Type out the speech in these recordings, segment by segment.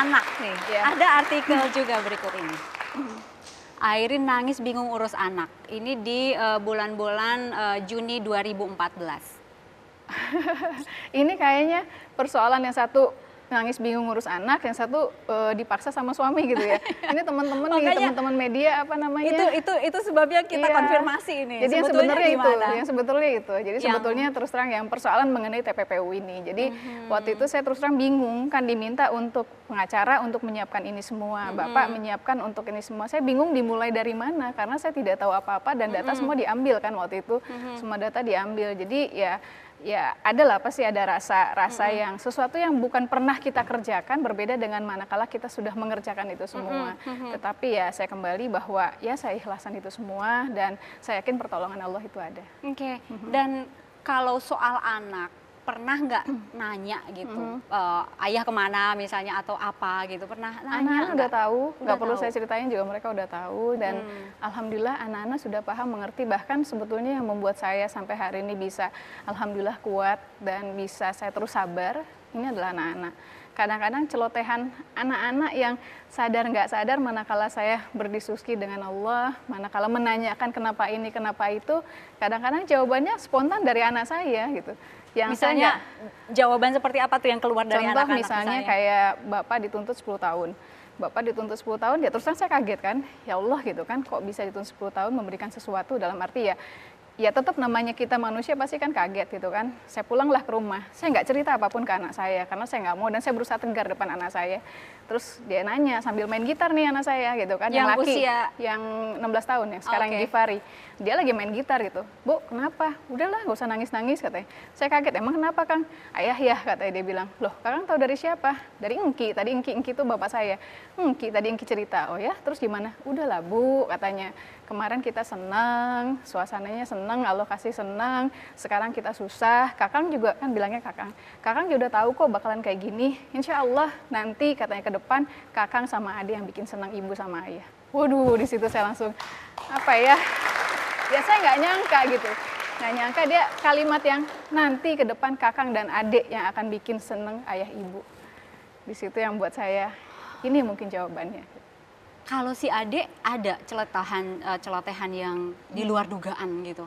anak nih. Iya. Ada artikel juga berikut ini. Airin nangis bingung urus anak. Ini di bulan-bulan Juni 2014. Ini kayaknya persoalan yang satu nangis bingung ngurus anak, yang satu dipaksa sama suami gitu ya. Ini teman-teman nih, Makanya teman-teman media apa namanya? Itu sebabnya kita Iya. konfirmasi ini. Jadi yang Sebetulnya sebenarnya itu, gimana? yang sebetulnya itu. Jadi Yang- sebetulnya terus terang yang persoalan mengenai TPPU ini. Jadi waktu itu saya terus terang bingung, kan diminta untuk pengacara untuk menyiapkan ini semua. Bapak menyiapkan untuk ini semua. Saya bingung dimulai dari mana karena saya tidak tahu apa-apa dan data semua diambil kan waktu itu. Semua data diambil. Jadi ya adalah pasti ada rasa yang sesuatu yang bukan pernah kita kerjakan berbeda dengan manakala kita sudah mengerjakan itu semua. Tetapi ya saya kembali bahwa ya saya ikhlasan itu semua dan saya yakin pertolongan Allah itu ada. Oke. Dan kalau soal anak, pernah nggak nanya gitu, ayah kemana misalnya atau apa gitu, pernah nanya Anak-anak udah nggak? tahu, Udah nggak perlu tahu. saya ceritain juga mereka udah tahu dan alhamdulillah anak-anak sudah paham mengerti, bahkan sebetulnya yang membuat saya sampai hari ini bisa alhamdulillah kuat dan bisa saya terus sabar ini adalah anak-anak. Kadang-kadang celotehan anak-anak yang sadar nggak sadar manakala saya berdiskusi dengan Allah, manakala menanyakan kenapa ini kenapa itu, kadang-kadang jawabannya spontan dari anak saya gitu. Yang saya Misalnya nggak- jawaban seperti apa tuh yang keluar dari Contoh anak-anak misalnya kayak Bapak dituntut 10 tahun. Bapak dituntut 10 tahun, ya terus terang saya kaget kan. Ya Allah gitu kan, kok bisa dituntut 10 tahun memberikan sesuatu dalam arti ya tetap namanya kita manusia pasti kan kaget gitu kan. Saya pulanglah ke rumah, saya nggak cerita apapun ke anak saya karena saya nggak mau dan saya berusaha tegar depan anak saya. Terus dia nanya sambil main gitar nih anak saya gitu kan, yang Yang laki, usia? yang 16 tahun yang sekarang Oke. Givari. Dia lagi main gitar gitu. Bu, kenapa? Udahlah, nggak usah nangis-nangis katanya. Saya kaget, emang kenapa Kang? Ayah ya katanya, dia bilang. Loh, Kakang tahu dari siapa? Dari Engki. Tadi Engki itu bapak saya. Engki, tadi Engki cerita. Oh ya, terus gimana? Udahlah Bu, katanya. Kemarin kita senang, suasananya senang, Allah kasih senang. Sekarang kita susah. Kakang juga kan bilangnya Kakang. Kakang juga udah tahu kok bakalan kayak gini. Insya Allah nanti katanya ke depan Kakang sama adik yang bikin senang ibu sama ayah. Waduh, di situ saya langsung apa ya? Ya saya nggak nyangka gitu. Nggak nyangka dia kalimat yang nanti ke depan Kakang dan adik yang akan bikin senang ayah ibu. Di situ yang buat saya ini mungkin jawabannya. Kalau si adik ada celotehan yang di luar dugaan gitu.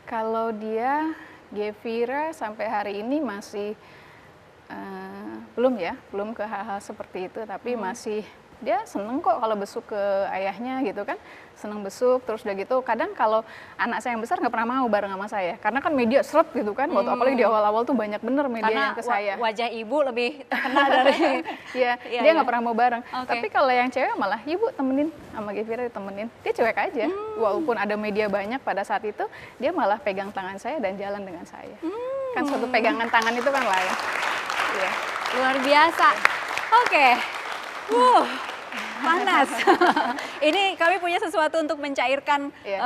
Kalau dia Gevira sampai hari ini masih belum ke hal-hal seperti itu, tapi masih dia seneng kok kalau besuk ke ayahnya gitu kan, seneng besuk. Terus udah gitu kadang kalau anak saya yang besar nggak pernah mau bareng sama saya karena kan media seret gitu kan, waktu apalagi di awal-awal tuh banyak bener media Karena yang ke saya. wajah ibu lebih terkenal dari Iya, Iya, dia iya. nggak pernah mau bareng. Oke. Tapi kalau yang cewek malah, ibu temenin sama Gevira ditemenin. Dia cuek aja. Walaupun ada media banyak pada saat itu, dia malah pegang tangan saya dan jalan dengan saya. Kan suatu pegangan tangan itu kan lain. Iya. luar biasa. Oke. Panas. Ini kami punya sesuatu untuk mencairkan Iya.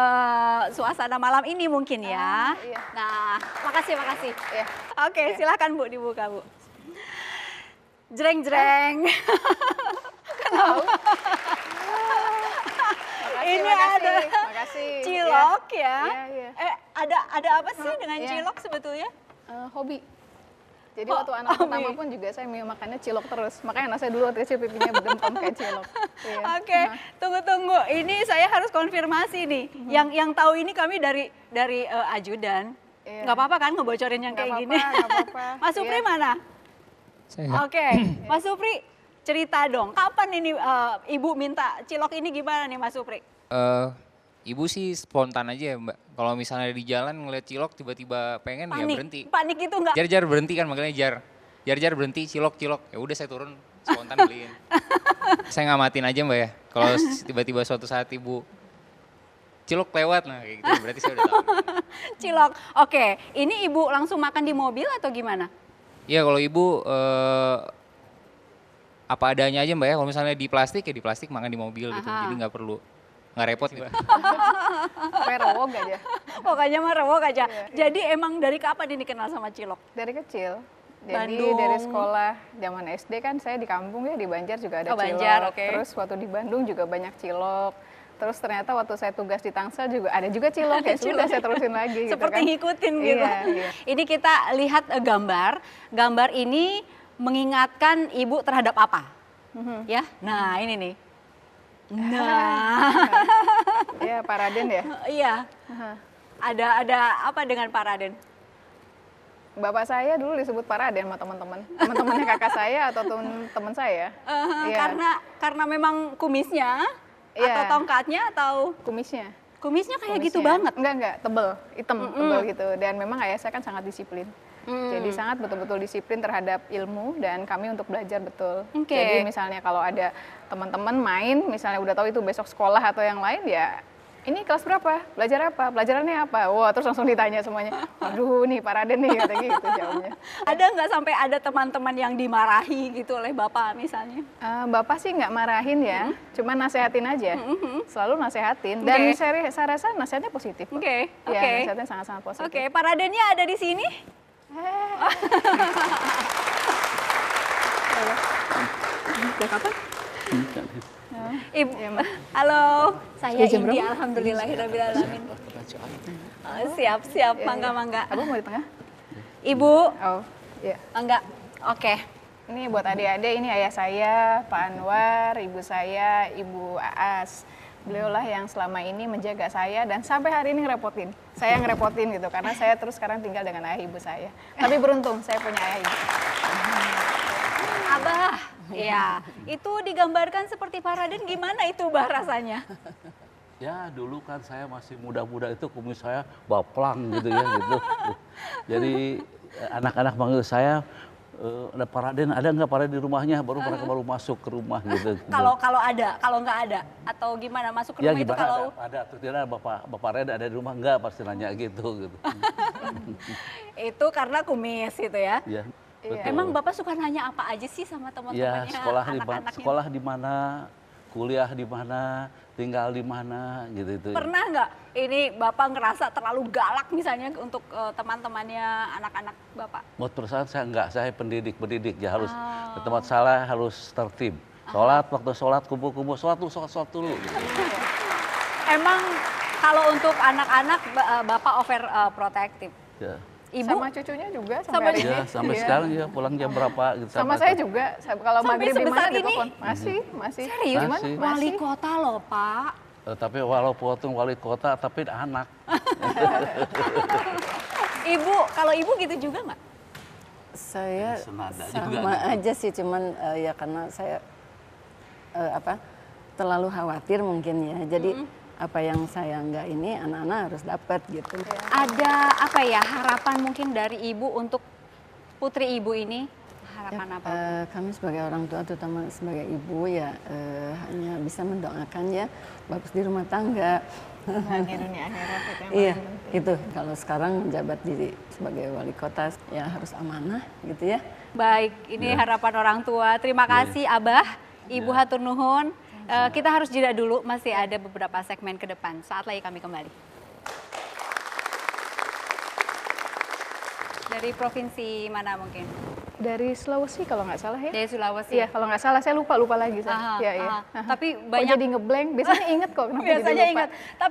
suasana malam ini mungkin ya. Iya. Nah, makasih. Iya. Oke, silakan Bu dibuka Bu. Jreng. Ini ada Makasih. cilok ya. Iya. Ada apa sih dengan Iya. cilok sebetulnya? Hobi. Jadi waktu anak pertama pun juga saya makannya cilok terus. Makanya anak saya dulu waktu kecil pipinya berdempam kayak cilok. Iya. Oke, tunggu. Ini saya harus konfirmasi nih. Yang tahu ini kami dari ajudan. Iya. Nggak apa-apa kan ngebocorin yang Nggak kayak apa-apa, gini? nggak apa-apa. Mas Supri Iya. mana? Saya Oke, Mas Supri cerita dong. Kapan ini Ibu minta cilok ini gimana nih Mas Supri? ibu sih spontan aja ya Mbak. Kalau misalnya di jalan ngeliat cilok tiba-tiba pengen ya berhenti. Panik itu nggak? Jar berhenti kan makanya jar berhenti cilok. Ya udah saya turun spontan beliin. Saya ngamatin aja Mbak ya. Kalau tiba-tiba suatu saat ibu cilok lewat nah kayak gitu berarti saya udah tahu. Cilok. Oke, ini Ibu langsung makan di mobil atau gimana? Iya kalau ibu apa adanya aja Mbak ya. Kalau misalnya di plastik ya di plastik makan di mobil gitu. Aha. Jadi nggak repot gitu. Kayak rewog aja. Pokoknya mah rewok aja. Iya. Jadi emang dari kapan ini kenal sama cilok? Dari kecil. Jadi Bandung. dari sekolah, zaman SD kan saya di kampung ya, di Banjar juga ada Oh, cilok. Banjar, oke. Terus waktu di Bandung juga banyak cilok. Terus ternyata waktu saya tugas di Tangsel juga ada juga cilok, ya sudah saya terusin lagi gitu Seperti kan. ngikutin gitu. Iya. Ini kita lihat gambar. Gambar ini mengingatkan Ibu terhadap apa? Ya, nah ini nih. Nah, Ya, Pak Raden ya. iya. Aha. Ada apa dengan Pak Raden? Bapak saya dulu disebut Pak Raden sama teman-teman. Teman-temannya kakak saya atau teman saya. Iya. Karena memang kumisnya Iya. atau tongkatnya atau Kumisnya. kumisnya kayak gitu Kumisnya. banget. Enggak, tebel, hitam, tebel gitu. Dan memang ayah saya kan sangat disiplin. Jadi sangat betul-betul disiplin terhadap ilmu dan kami untuk belajar betul. Oke. Jadi misalnya kalau ada teman-teman main, misalnya udah tahu itu besok sekolah atau yang lain ya, ini kelas berapa? Belajar apa? Pelajarannya apa? Wah, terus langsung ditanya semuanya. Waduh, nih Pak Raden nih, kata gitu jawabnya. Ada nggak sampai ada teman-teman yang dimarahi gitu oleh Bapak misalnya? Bapak sih nggak marahin ya, cuma nasehatin aja. Selalu nasehatin. Dan Oke. saya rasa nasihatnya positif. kok. Oke, Ya, oke. nasihatnya sangat-sangat positif. Oke, Pak Radennya ada di sini? Udah kapan? Ibu, Iya, Mbak. halo, saya Sudah jam Indi, berapa? alhamdulillahirrahmanirrahim. Siap, Iya, mangga. Abang mau di tengah? Ibu, Oh, iya. enggak, oke. Ini buat adik-adik, ini ayah saya, Pak Anwar, ibu saya, Ibu Aas. Beliaulah yang selama ini menjaga saya dan sampai hari ini ngerepotin. Saya ngerepotin gitu, karena saya terus sekarang tinggal dengan ayah ibu saya. Tapi beruntung, saya punya ayah ibu. Abah, ya, itu digambarkan seperti Pak Raden, gimana itu Bah rasanya? Ya dulu kan saya masih muda-muda itu kumis saya baplang gitu ya gitu. Jadi anak-anak manggil saya, ada Pak Raden, ada nggak Pak Raden di rumahnya? Mereka baru masuk ke rumah gitu. Kalau ada, kalau nggak ada, atau gimana masuk ke Ya rumah itu gimana kalau ada atau tidak Bapak Raden ada di rumah nggak? Pasti nanya gitu. itu karena kumis gitu ya? Ya, betul. Emang Bapak suka nanya apa aja sih sama Ya teman-temannya, anak-anaknya? sekolah di mana, kuliah di mana, tinggal di mana gitu itu. Pernah nggak ini Bapak ngerasa terlalu galak misalnya untuk teman-temannya anak-anak Bapak? Buat perusahaan saya enggak, saya pendidik ya harus Oh. ke tempat salah harus tertib. Sholat, waktu sholat kumpul-kumpul, sholat dulu. Gitu. Emang kalau untuk anak-anak Bapak overprotective. Ya. Ibu Sama cucunya juga Sama sampai hari Ya, ini. sampai Iya. sekarang ya pulang jam berapa gitu. Sama saya juga. Kalau Sampai maghrib di mana sebesar ini? ditelepon. Masih. serius? Masih. Wali kota loh Pak. Tapi walaupun wali kota, tapi anak. Ibu, kalau ibu gitu juga nggak? Saya Senada sama juga. aja sih, cuman ya karena saya terlalu khawatir mungkin ya. Jadi apa yang saya nggak ini anak-anak harus dapat gitu. Ada apa ya harapan mungkin dari ibu untuk putri ibu ini? Harapan apa? Kami sebagai orang tua, terutama sebagai ibu ya hanya bisa mendoakan ya bagus di rumah tangga. Bahagia dunia akhirat itu yang Iya, paling penting. itu kalau sekarang menjabat sebagai wali kota ya harus amanah gitu ya. Baik, ini harapan orang tua. Terima kasih Abah, Ibu hatur nuhun. Kita harus jeda dulu, masih ada beberapa segmen ke depan. Saat lagi kami kembali. Dari provinsi mana mungkin? Dari Sulawesi kalau nggak salah ya. Dari Sulawesi. Iya, kalau nggak salah saya lupa lagi saya. Aha, Iya, iya. aha. Tapi Kok banyak jadi ngeblank? Biasanya inget kok kenapa jadi biasanya lupa. ingat. Tapi